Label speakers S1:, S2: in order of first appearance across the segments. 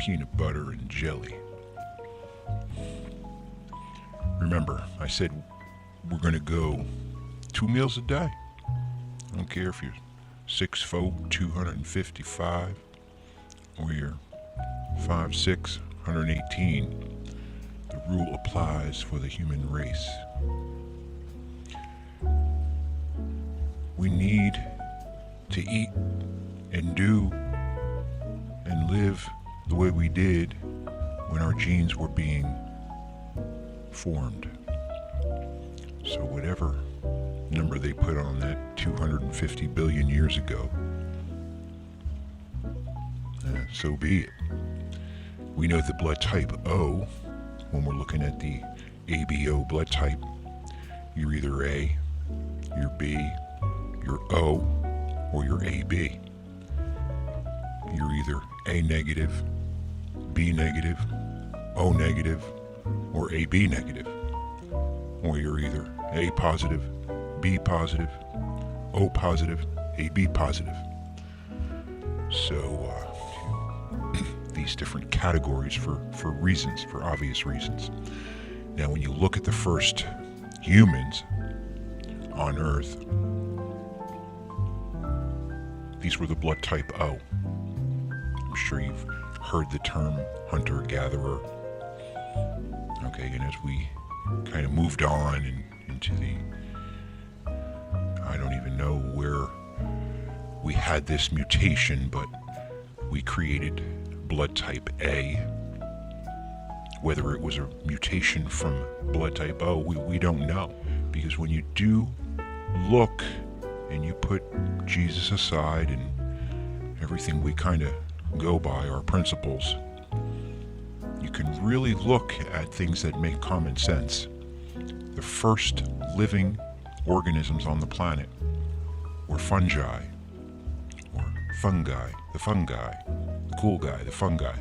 S1: peanut butter and jelly. Remember, I said we're going to go 2 meals a day. I don't care if you're 6'4", 255, or you're 5'6", 118. The rule applies for the human race. We need to eat and do and live the way we did when our genes were being formed. So whatever number they put on that 250 billion years ago, so be it. We know the blood type O, when we're looking at the ABO blood type, you're either A, you're B, you're O, or you're AB. You're either A negative, B negative, O negative, or AB negative. Or you're either A positive, B positive, O positive, AB positive. So, these different categories for reasons, for obvious reasons. Now, when you look at the first humans on Earth, these were the blood type O. I'm sure you've heard the term hunter-gatherer. Okay, and as we kind of moved on and into the, I don't even know where we had this mutation, but we created blood type A. Whether it was a mutation from blood type O, we don't know. Because when you do look and you put Jesus aside and everything we kind of go by, our principles, you can really look at things that make common sense. The first living organisms on the planet were fungi, or fungi, the cool guy, the fungi.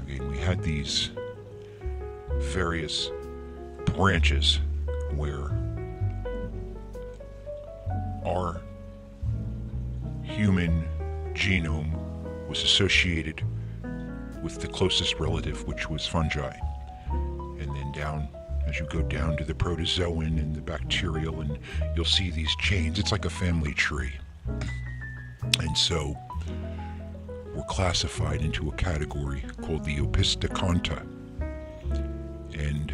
S1: Okay, we had these various branches where our human genome was associated with the closest relative, which was fungi. And then down, as you go down to the protozoan and the bacterial, and you'll see these chains. It's like a family tree. And so we're classified into a category called the Opistheconta. And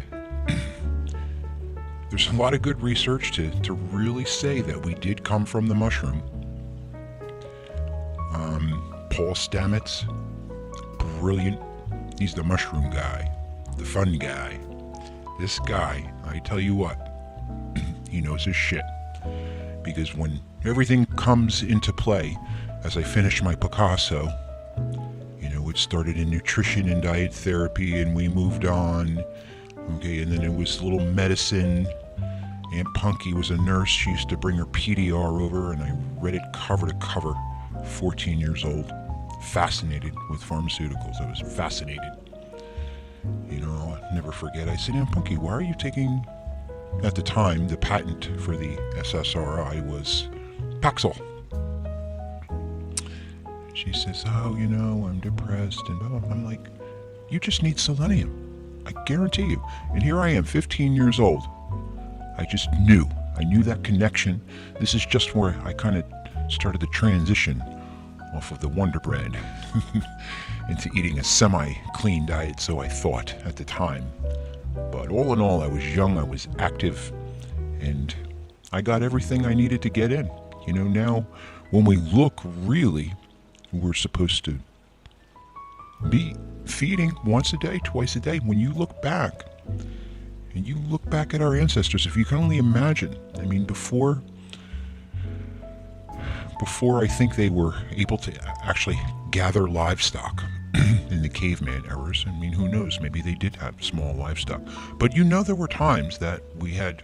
S1: there's a lot of good research to really say that we did come from the mushroom. Paul Stamets, brilliant. He's the mushroom guy, the fun guy. This guy, I tell you what, he knows his shit. Because when everything comes into play, as I finish my Picasso, it started in nutrition and diet therapy, and we moved on. Okay, and then it was a little medicine. Aunt Punky was a nurse. She used to bring her PDR over, and I read it cover to cover. 14 years old, fascinated with pharmaceuticals. I was fascinated. I'll never forget. I said, Aunt Punky, why are you taking, at the time, the patent for the SSRI was Paxil. She says, I'm depressed, and blah, blah, blah. I'm like, you just need selenium. I guarantee you. And here I am, 15 years old. I just knew. I knew that connection. This is just where I kind of started the transition off of the Wonder Bread into eating a semi-clean diet, so I thought at the time. But all in all, I was young, I was active, and I got everything I needed to get in. Now, when we look, really, we're supposed to be feeding once a day, twice a day. When you look back, and you look back at our ancestors, if you can only imagine, before I think they were able to actually gather livestock in the caveman eras. Who knows? Maybe they did have small livestock. But there were times that we had...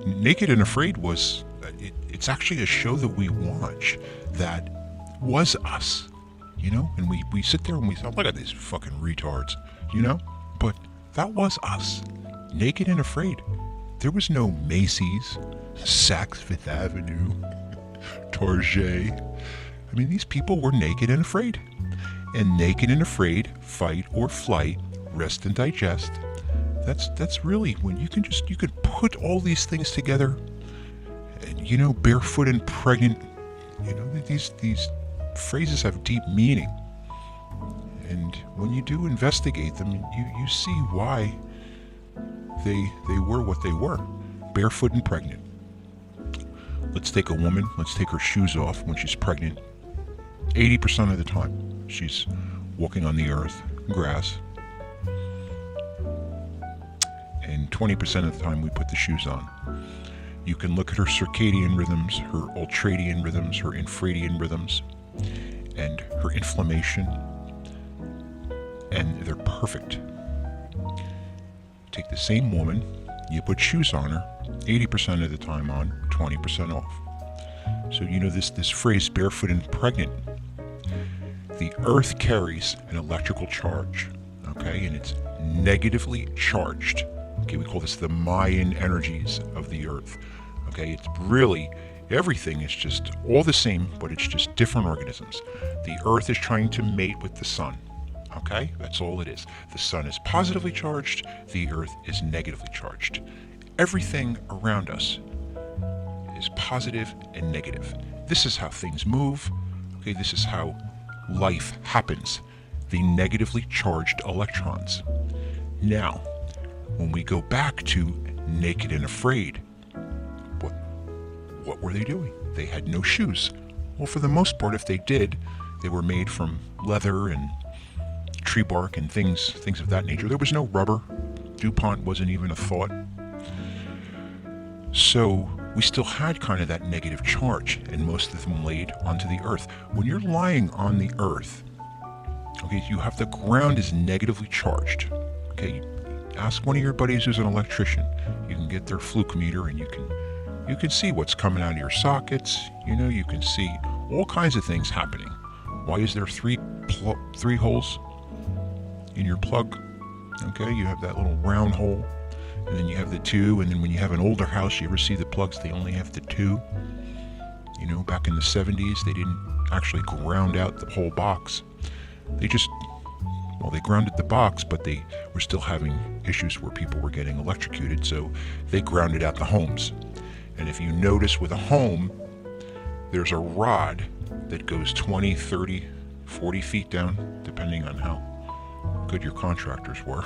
S1: Naked and Afraid was... It's actually a show that we watch that was us, And we sit there and we say, look at these fucking retards, But that was us. Naked and Afraid. There was no Macy's, Saks Fifth Avenue, Target. These people were naked and afraid. And naked and afraid, fight or flight, rest and digest. That's really when you can put all these things together. And barefoot and pregnant. These phrases have deep meaning. And when you do investigate them, you see why they were what they were. Barefoot and pregnant. Let's take a woman, let's take her shoes off when she's pregnant. 80% of the time, she's walking on the earth, grass. And 20% of the time, we put the shoes on. You can look at her circadian rhythms, her ultradian rhythms, her infradian rhythms, and her inflammation, and they're perfect. Take the same woman, you put shoes on her, 80% of the time on, 20% off. So this phrase, barefoot and pregnant, the earth carries an electrical charge, okay, and it's negatively charged. Okay, we call this the Mayan energies of the earth. Okay, it's really, everything is just all the same, but it's just different organisms. The earth is trying to mate with the sun. Okay, that's all it is. The sun is positively charged, the earth is negatively charged. Everything around us is positive and negative. This is how things move. Okay, this is how life happens. The negatively charged electrons. Now, when we go back to naked and afraid, what were they doing? They had no shoes. Well, for the most part, if they did, they were made from leather and tree bark and things of that nature. There was no rubber. DuPont wasn't even a thought. So we still had kind of that negative charge, and most of them laid onto the earth. When you're lying on the earth, okay, you have the ground is negatively charged. Okay, ask one of your buddies who's an electrician. You can get their fluke meter, and you can see what's coming out of your sockets. You can see all kinds of things happening. Why is there three holes in your plug? Okay, you have that little round hole, and then you have the two, and then when you have an older house, you ever see the plugs, they only have the two. Back in the 70s, they didn't actually ground out the whole box. They grounded the box, but they were still having issues where people were getting electrocuted, so they grounded out the homes. And if you notice with a home, there's a rod that goes 20, 30, 40 feet down, depending on how good your contractors were.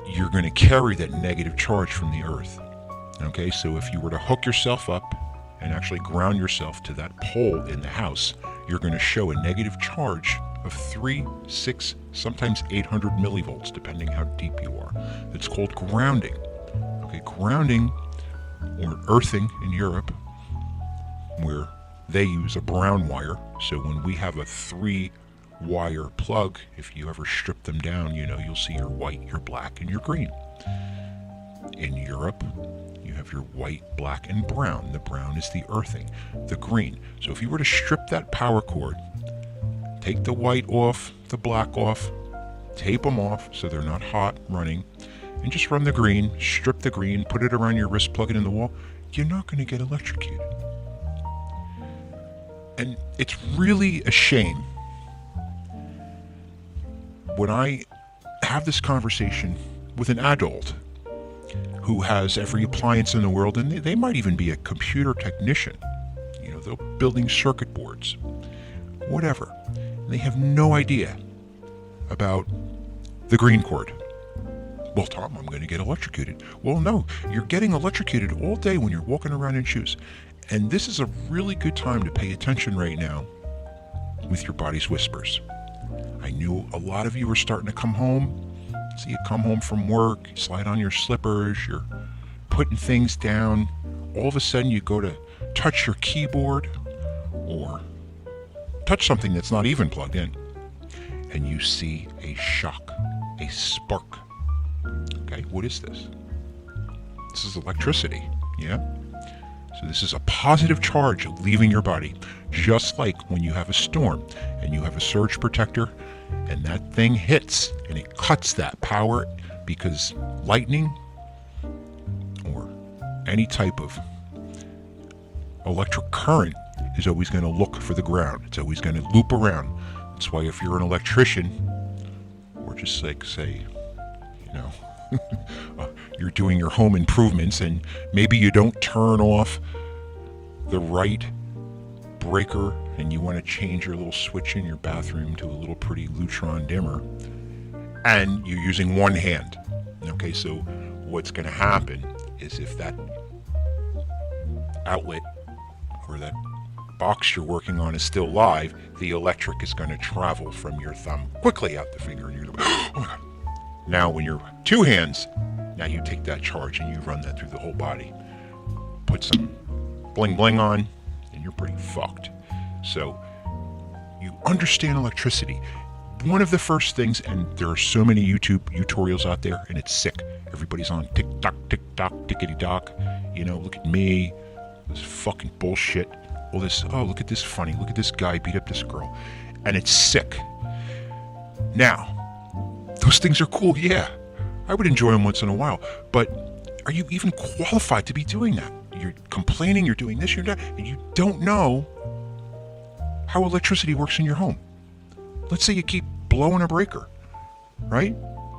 S1: You're going to carry that negative charge from the earth. Okay, so if you were to hook yourself up and actually ground yourself to that pole in the house, you're going to show a negative charge of 3, 6, sometimes 800 millivolts, depending how deep you are. It's called grounding. Okay, grounding, or earthing in Europe, where they use a brown wire. So when we have a 3-wire plug, if you ever strip them down, you'll see your white, your black, and your green. In Europe, you have your white, black, and brown. The brown is the earthing, the green. So if you were to strip that power cord, take the white off, the black off, tape them off so they're not hot running, and just run the green, strip the green, put it around your wrist, plug it in the wall, you're not going to get electrocuted. And it's really a shame when I have this conversation with an adult who has every appliance in the world, and they might even be a computer technician. They're building circuit boards, whatever. They have no idea about the green cord. Well, Tom, I'm going to get electrocuted. Well, no, you're getting electrocuted all day when you're walking around in shoes. And this is a really good time to pay attention right now with your body's whispers. I knew a lot of you were starting to come home. So you come home from work, you slide on your slippers, you're putting things down. All of a sudden you go to touch your keyboard or touch something that's not even plugged in. And you see a shock, a spark. Okay, what is this? This is electricity, yeah? So this is a positive charge leaving your body, just like when you have a storm and you have a surge protector and that thing hits and it cuts that power, because lightning or any type of electric current is always going to look for the ground. It's always going to loop around. That's why if you're an electrician, or just like say, you're doing your home improvements and maybe you don't turn off the right breaker and you want to change your little switch in your bathroom to a little pretty Lutron dimmer, and you're using one hand. Okay, so what's going to happen is if that outlet or that box you're working on is still live, the electric is going to travel from your thumb quickly out the finger, and you're going to oh my God. Now when you're two hands, now you take that charge and you run that through the whole body. Put some bling bling on, and you're pretty fucked. So you understand electricity. One of the first things, and there are so many YouTube tutorials out there, and it's sick. Everybody's on tick-tock, tickety-dock. Look at me. This fucking bullshit. All this, oh, look at this funny. Look at this guy beat up this girl. And it's sick. Now, those things are cool, yeah. I would enjoy them once in a while. But are you even qualified to be doing that? You're complaining, you're doing this, you're that, and you don't know how electricity works in your home. Let's say you keep blowing a breaker, right?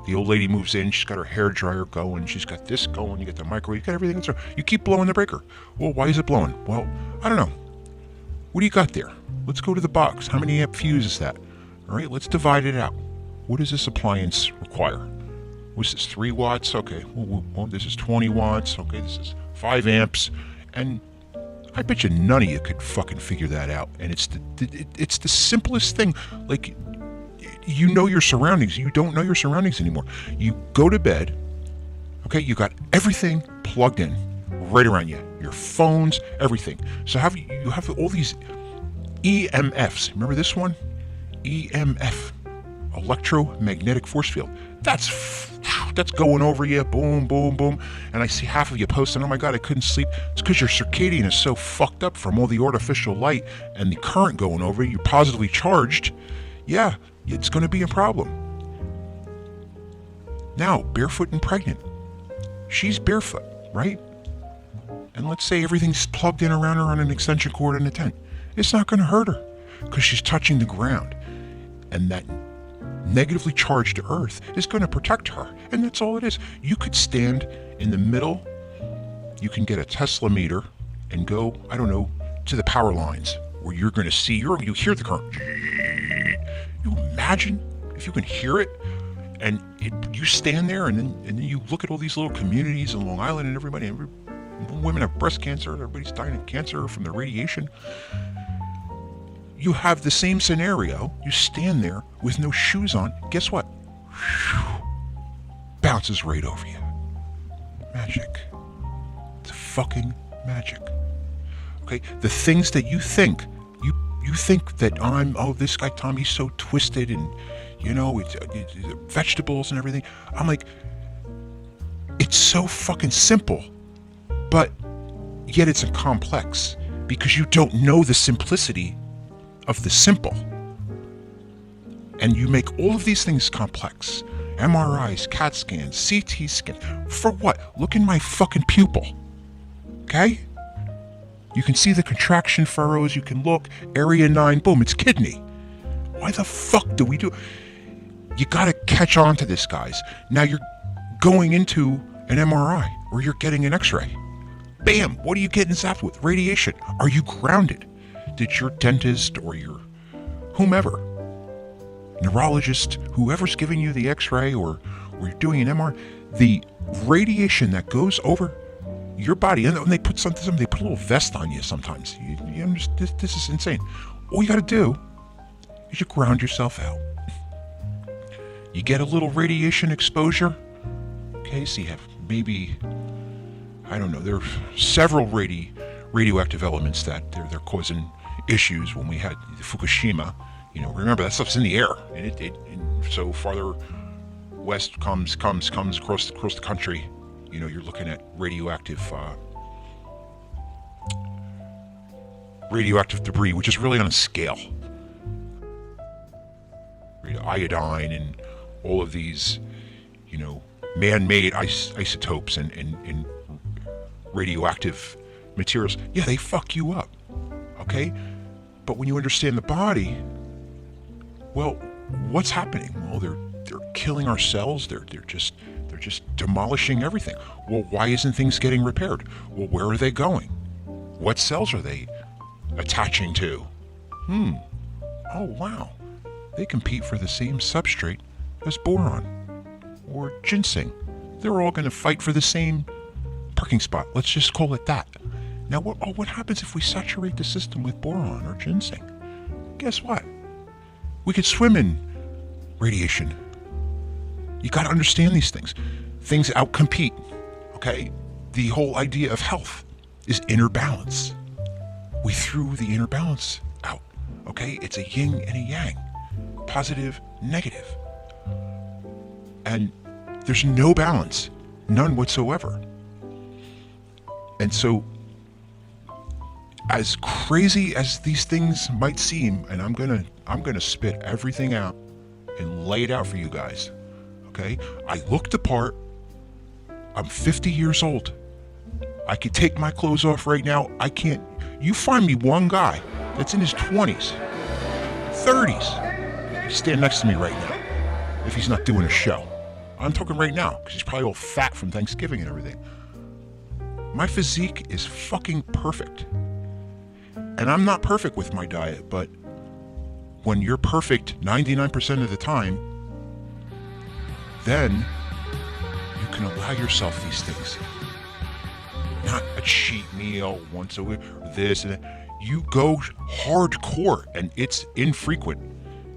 S1: The old lady moves in, she's got her hair dryer going, she's got this going, you got the microwave, you got everything. You keep blowing the breaker. Well, why is it blowing? Well, I don't know. What do you got there? Let's go to the box. How many amp fuse is that? All right, let's divide it out. What does this appliance require? What's this, 3 watts? Okay, well, this is 20 watts. Okay, this is 5 amps. And I bet you none of you could fucking figure that out. And it's the simplest thing. Like, you know your surroundings. You don't know your surroundings anymore. You go to bed, okay, you got everything plugged in right around you. Your phones, everything. So you have all these EMFs. Remember this one? EMF. Electromagnetic force field. That's going over you, boom, boom, boom. And I see half of you posting, oh my God, I couldn't sleep. It's because your circadian is so fucked up from all the artificial light and the current going over you. You're positively charged. Yeah, it's going to be a problem. Now, barefoot and pregnant. She's barefoot, right? And let's say everything's plugged in around her on an extension cord in a tent. It's not going to hurt her because she's touching the ground. And that negatively charged earth is going to protect her. And that's all it is. You could stand in the middle. You can get a Tesla meter and go, I don't know, to the power lines where you're going to see, you hear the current. You imagine if you can hear it, and you stand there and then you look at all these little communities in Long Island and everybody, women have breast cancer, everybody's dying of cancer from the radiation. You have the same scenario. You stand there with no shoes on. Guess what? Bounces right over you. Magic. It's fucking magic. Okay? The things that you think, you think that this guy Tom, he's so twisted and, it's vegetables and everything. I'm like, it's so fucking simple, but yet it's a complex because you don't know the simplicity of the simple. And you make all of these things complex. MRIs, CAT scans, CT scans. For what? Look in my fucking pupil. Okay? You can see the contraction furrows. You can look. Area 9. Boom. It's kidney. Why the fuck do we do? You gotta catch on to this, guys. Now you're going into an MRI or you're getting an X-ray. Bam! What are you getting zapped with? Radiation. Are you grounded? Did your dentist or your whomever, neurologist, whoever's giving you the X-ray or you're doing an MR, the radiation that goes over your body, and they put they put a little vest on you sometimes. You understand? This is insane. All you got to do is you ground yourself out. You get a little radiation exposure. Okay, so you have maybe, I don't know, there are several radioactive elements that they're causing issues. When we had Fukushima, remember that stuff's in the air, and so farther west comes across the country, you're looking at radioactive debris, which is really on a scale. Iodine and all of these, man-made isotopes and radioactive materials. Yeah, they fuck you up. okay? But when you understand the body, well, what's happening? Well, they're killing our cells. They're just demolishing everything. Well, why isn't things getting repaired? Well, where are they going? What cells are they attaching to? Oh, wow. They compete for the same substrate as boron or ginseng. They're all going to fight for the same parking spot. Let's just call it that. Now, what happens if we saturate the system with boron or ginseng? Guess what? We could swim in radiation. You got to understand these things. Things outcompete, okay? The whole idea of health is inner balance. We threw the inner balance out, okay? It's a yin and a yang, positive, negative. And there's no balance, none whatsoever. And so, as crazy as these things might seem, and I'm gonna spit everything out and lay it out for you guys, okay? I look the part. I'm 50 years old. I could take my clothes off right now. I can't. You find me one guy that's in his 20s, 30s, stand next to me right now if he's not doing a show. I'm talking right now because he's probably all fat from Thanksgiving and everything. My physique is fucking perfect. And I'm not perfect with my diet, but when you're perfect 99% of the time, then you can allow yourself these things. Not a cheat meal once a week, this and that. You go hardcore, and it's infrequent,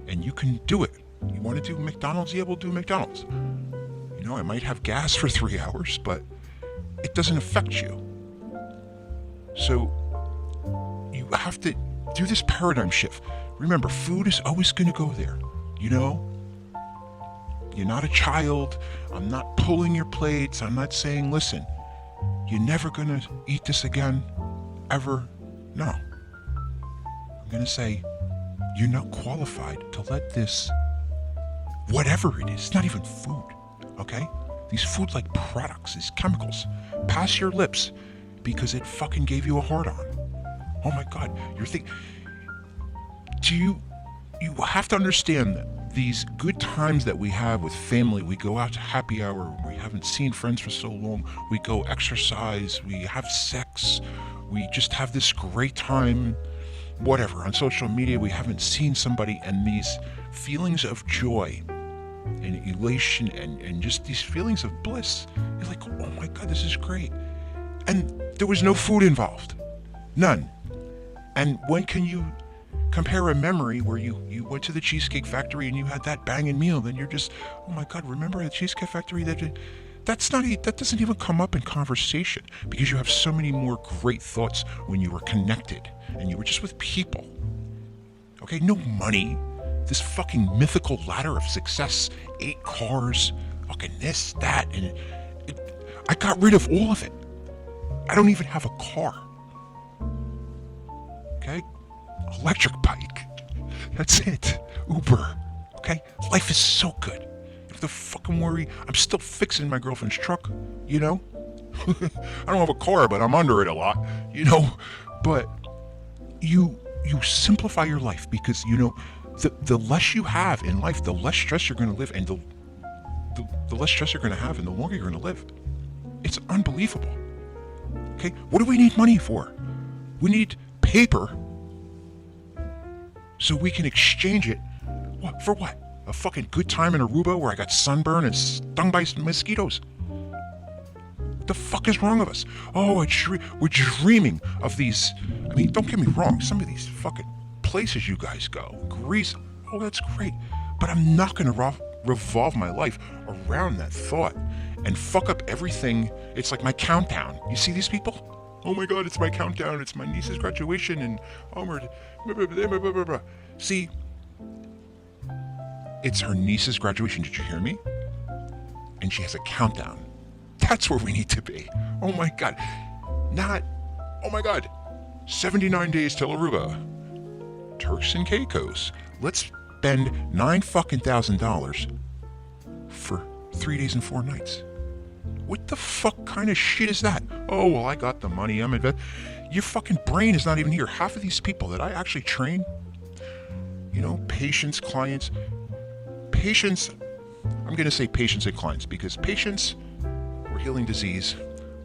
S1: and you can do it. You want to do McDonald's? Yeah, we'll do McDonald's. You know, I might have gas for 3 hours, but it doesn't affect you. So you have to do this paradigm shift. Remember, food is always going to go there. You know? You're not a child. I'm not pulling your plates. I'm not saying, listen, you're never going to eat this again, ever. No. I'm going to say, you're not qualified to let this, whatever it is, it's not even food, okay? These food-like products, these chemicals, pass your lips because it fucking gave you a hard-on. Oh my God, you're thinking, you have to understand that these good times that we have with family, we go out to happy hour, we haven't seen friends for so long, we go exercise, we have sex, we just have this great time, whatever. On social media, we haven't seen somebody, and these feelings of joy and elation and just these feelings of bliss, you're like, oh my God, this is great. And there was no food involved. None. And when can you compare a memory where you went to the Cheesecake Factory and you had that banging meal, then you're just, oh my God, remember the Cheesecake Factory? That doesn't even come up in conversation because you have so many more great thoughts when you were connected and you were just with people. Okay, no money. This fucking mythical ladder of success, 8 cars, fucking this, that, and I got rid of all of it. I don't even have a car. Okay? Electric bike. That's it. Uber. Okay? Life is so good. You have to fucking worry. I'm still fixing my girlfriend's truck, you know? I don't have a car, but I'm under it a lot, you know? But you simplify your life because, you know, the less you have in life, the less stress you're going to live, and the less stress you're going to have and the longer you're going to live. It's unbelievable. Okay? What do we need money for? We need paper so we can exchange it. What? For what? A fucking good time in Aruba where I got sunburned and stung by mosquitoes? What the fuck is wrong with us? Oh, we're dreaming of these. I mean, don't get me wrong. Some of these fucking places you guys go. Greece. Oh, that's great. But I'm not going to revolve my life around that thought and fuck up everything. It's like my countdown. You see these people? Oh my God, it's my countdown. It's my niece's graduation and See, it's her niece's graduation. Did you hear me? And she has a countdown. That's where we need to be. Oh my God. Oh my God. 79 days till Aruba. Turks and Caicos. Let's spend $9,000 for 3 days and 4 nights. What the fuck kind of shit is that? Oh, well, I got the money. I'm invested. Your fucking brain is not even here. Half of these people that I actually train, patients, clients, I'm going to say patients and clients because patients, we're healing disease.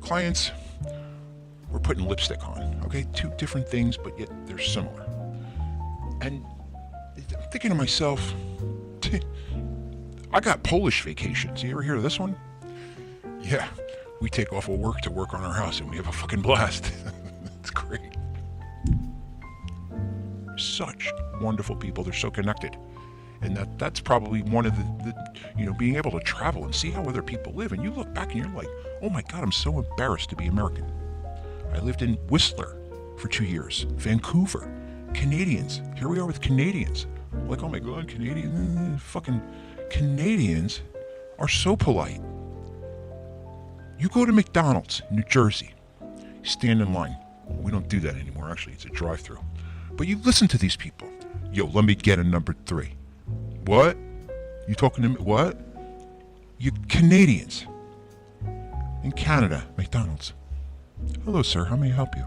S1: Clients, we're putting lipstick on. Okay? Two different things, but yet they're similar. And I'm thinking to myself, I got Polish vacations. You ever hear of this one? Yeah, we take off of work to work on our house and we have a fucking blast. It's great. Such wonderful people. They're so connected. And that's probably one of the being able to travel and see how other people live. And you look back and you're like, oh my God, I'm so embarrassed to be American. I lived in Whistler for 2 years, Vancouver, Canadians. Here we are with Canadians. Like, oh my God, Canadians, fucking Canadians are so polite. You go to McDonald's, New Jersey, stand in line. We don't do that anymore, actually, it's a drive-thru. But you listen to these people. Yo, let me get a number 3. What? You talking to me? What? You Canadians. In Canada, McDonald's. Hello, sir, how may I help you?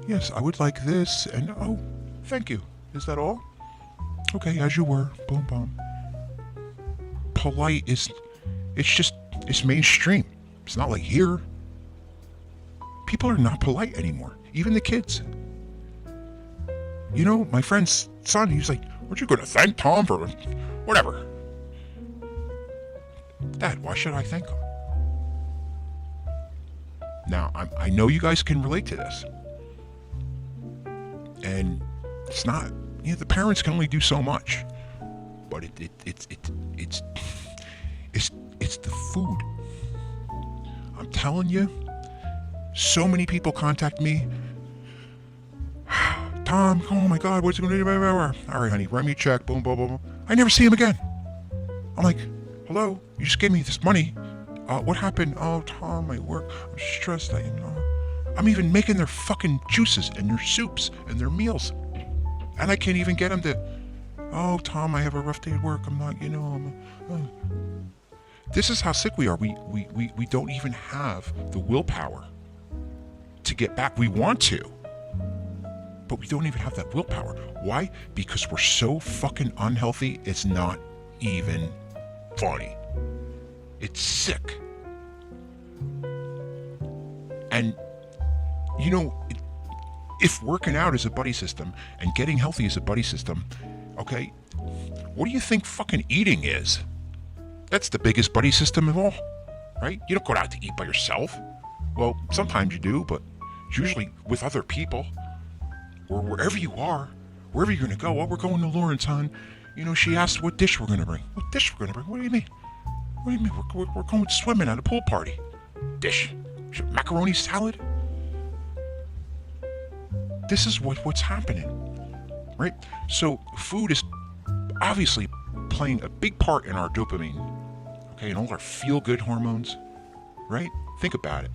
S1: Yes, I would like this, and oh, thank you. Is that all? Okay, as you were. Boom, boom. Polite it's mainstream. It's not like here. People are not polite anymore. Even the kids. My friend's son, he's like, aren't you going to thank Tom for whatever? Dad, why should I thank him? Now, I know you guys can relate to this. And it's not, the parents can only do so much. But it's the food. I'm telling you, so many people contact me. Tom, oh my God, what's it going to do? All right, honey, write me a check, boom, boom, boom. I never see him again. I'm like, hello, you just gave me this money. What happened? Oh, Tom, my work, I'm stressed. I'm even making their fucking juices and their soups and their meals. And I can't even get them to, oh, Tom, I have a rough day at work. I'm not, This is how sick we are. We don't even have the willpower to get back. We want to, but we don't even have that willpower. Why? Because we're so fucking unhealthy, it's not even funny. It's sick. And, if working out is a buddy system and getting healthy is a buddy system, okay, what do you think fucking eating is? That's the biggest buddy system of all, right? You don't go out to eat by yourself. Well, sometimes you do, but it's usually with other people or wherever you are, wherever you're going to go. Oh, we're going to Lauren's, hon. She asked what dish we're going to bring. What dish we're going to bring? What do you mean? What do you mean? We're going swimming at a pool party. Dish? Macaroni salad? This is what's happening, right? So food is obviously playing a big part in our dopamine, okay, and all our feel-good hormones, right? Think about it.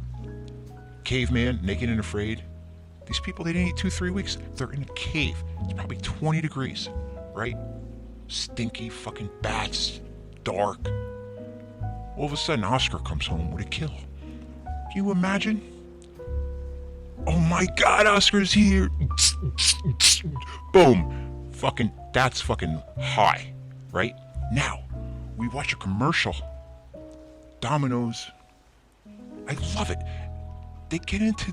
S1: Caveman, naked and afraid. These people, they didn't eat 2-3 weeks. They're in a cave. It's probably 20 degrees, right? Stinky fucking bats, dark. All of a sudden, Oscar comes home with a kill. Can you imagine? Oh my God, Oscar's here. Boom. Fucking, that's fucking high, right? Now, we watch a commercial. Domino's. I love it. They get into,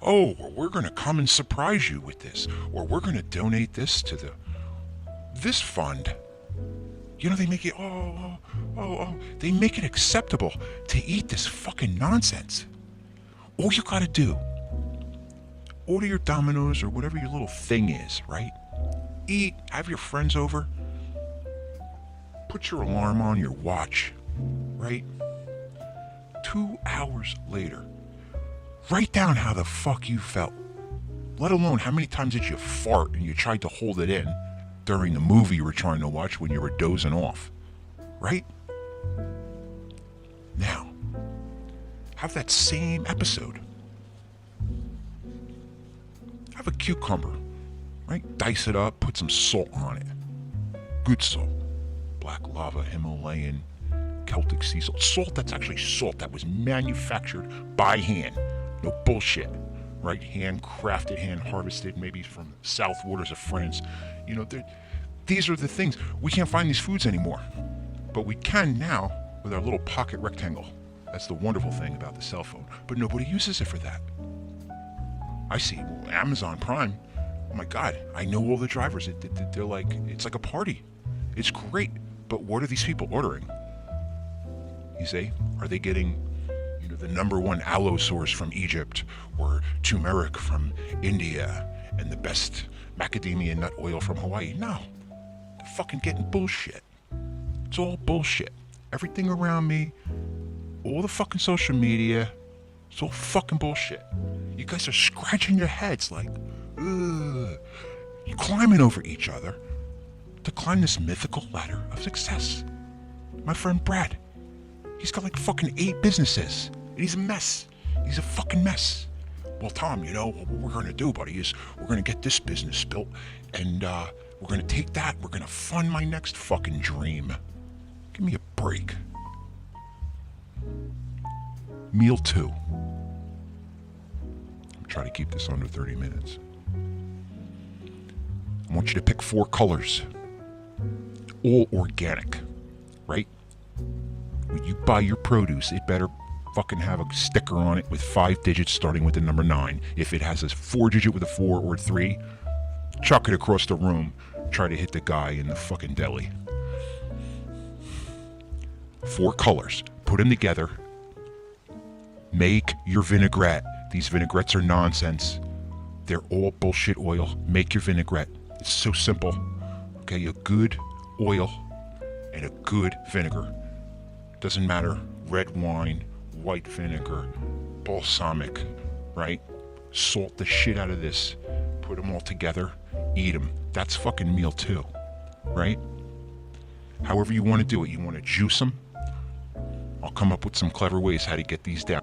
S1: oh, we're going to come and surprise you with this. Or we're going to donate this to this fund. They make it, they make it acceptable to eat this fucking nonsense. All you gotta do, order your Domino's or whatever your little thing is, right? Eat, have your friends over, put your alarm on your watch, right? 2 hours later, write down how the fuck you felt. Let alone how many times did you fart and you tried to hold it in during the movie you were trying to watch when you were dozing off, right? Now, have that same episode. Have a cucumber, right? Dice it up, put some salt on it. Good salt. Black lava, Himalayan, Celtic sea salt. Salt that's actually salt that was manufactured by hand. No bullshit, right? Handcrafted, hand harvested, maybe from south waters of France. You know, these are the things. We can't find these foods anymore, but we can now with our little pocket rectangle. That's the wonderful thing about the cell phone, but nobody uses it for that. I see Amazon Prime. Oh my God, I know all the drivers. They're like, it's like a party. It's great, but what are these people ordering? You say, are they getting, you know, the #1 aloe source from Egypt, or turmeric from India, and the best macadamia nut oil from Hawaii? No, they're fucking getting bullshit. It's all bullshit. Everything around me, all the fucking social media, it's all fucking bullshit. You guys are scratching your heads like, ugh. You're climbing over each other to climb this mythical ladder of success. My friend Brad, he's got like fucking 8 businesses, and he's a mess. He's a fucking mess. Well, Tom, you know, what we're gonna do, buddy, is we're gonna get this business built, and we're gonna take that, we're gonna fund my next fucking dream. Give me a break. Meal 2. I'm trying to keep this under 30 minutes. I want you to pick 4 colors. All organic, right? When you buy your produce, it better fucking have a sticker on it with 5 digits starting with the number 9. If it has a 4 digit with a 4 or 3, chuck it across the room. Try to hit the guy in the fucking deli. 4 colors. Put them together. Make your vinaigrette. These vinaigrettes are nonsense. They're all bullshit oil. Make your vinaigrette. It's so simple. Okay, a good oil and a good vinegar. Doesn't matter. Red wine, white vinegar, balsamic, right? Salt the shit out of this. Put them all together. Eat them. That's fucking meal 2, right? However you want to do it. You want to juice them? I'll come up with some clever ways how to get these down.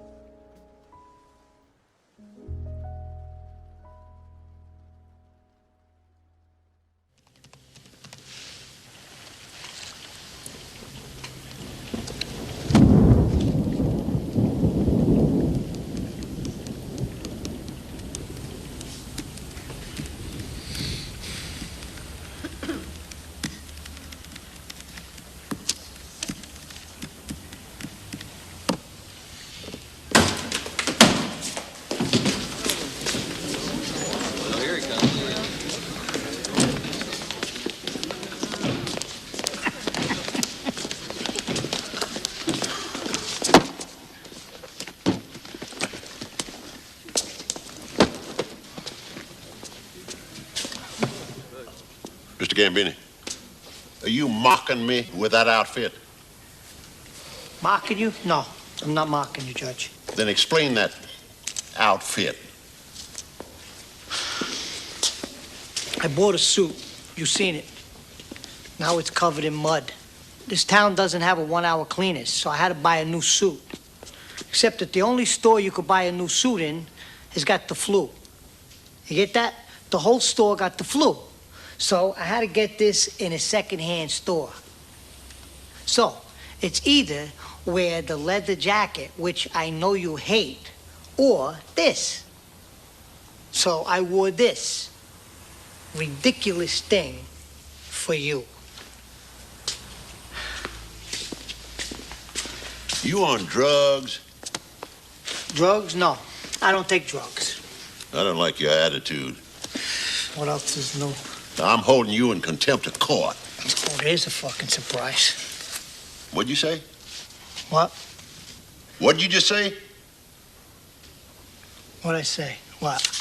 S2: Mr. Gambini, are you mocking me with that outfit?
S3: Mocking you? No, I'm not mocking you, Judge.
S2: Then explain that outfit.
S3: I bought a suit. You've seen it. Now it's covered in mud. This town doesn't have a 1-hour cleaners, so I had to buy a new suit. Except that the only store you could buy a new suit in has got the flu. You get that? The whole store got the flu. So I had to get this in a secondhand store. So it's either wear the leather jacket, which I know you hate, or this. So I wore this ridiculous thing for you.
S2: You on drugs?
S3: Drugs? No, I don't take drugs.
S2: I don't like your attitude.
S3: What else is new?
S2: I'm holding you in contempt of court.
S3: Oh, there's a fucking surprise.
S2: What'd you say?
S3: What?
S2: What'd you just say?
S3: What'd I say? What?